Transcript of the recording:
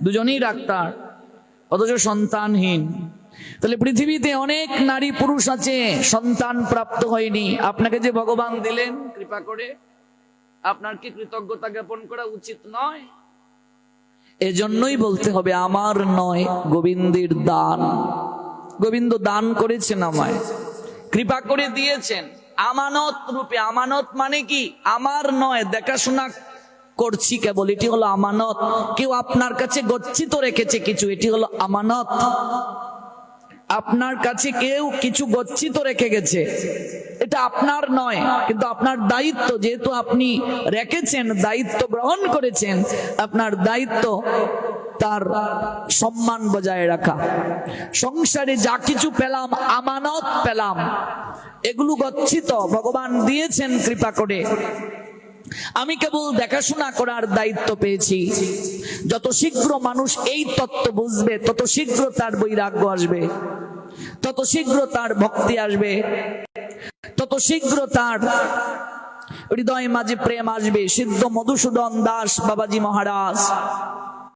দুজনেই ডাক্তার, অথচ সন্তানহীন। তাহলে পৃথিবীতে অনেক নারী পুরুষ আছে সন্তান প্রাপ্ত হয়নি, আপনাকে যে ভগবান দিলেন কৃপা করে, আপনার কি কৃতজ্ঞতা জ্ঞাপন করা উচিত নয়? এজন্যই বলতে হবে আমার নয়, গোবিন্দের দান। গোবিন্দ দান করেছেন আমায়, কৃপা করে দিয়েছেন আমানত রূপে। আমানত মানে কি? আমার নয়, দেখাশোনা করছি কেবল, এটি হলো আমানত। কেউ আপনার কাছে গচ্ছিত রেখেছে কিছু, এটি হলো আমানত। আপনার কাছে কেউ কিছু গচ্ছিত রেখে গেছে, এটা আপনার নয়, কিন্তু আপনার দায়িত্ব, যেহেতু আপনি রেখেছেন, দায়িত্ব গ্রহণ করেছেন, আপনার দায়িত্ব তার সম্মান বজায় রাখা। সংসারে যা কিছু পেলাম আমানত পেলাম, এগুলো গচ্ছিত, ভগবান দিয়েছেন কৃপা করে, আমি কেবল দেখাশোনা করার দায়িত্ব পেয়েছি। যত শীঘ্র মানুষ এই তত্ত্ব বুঝবে, তত শীঘ্র তার বৈরাগ্য আসবে, তত শীঘ্র তার ভক্তি আসবে, তত শীঘ্র তার হৃদয় মাঝে প্রেম আসবে। সিদ্ধ মধুসূদন দাস বাবাজি মহারাজ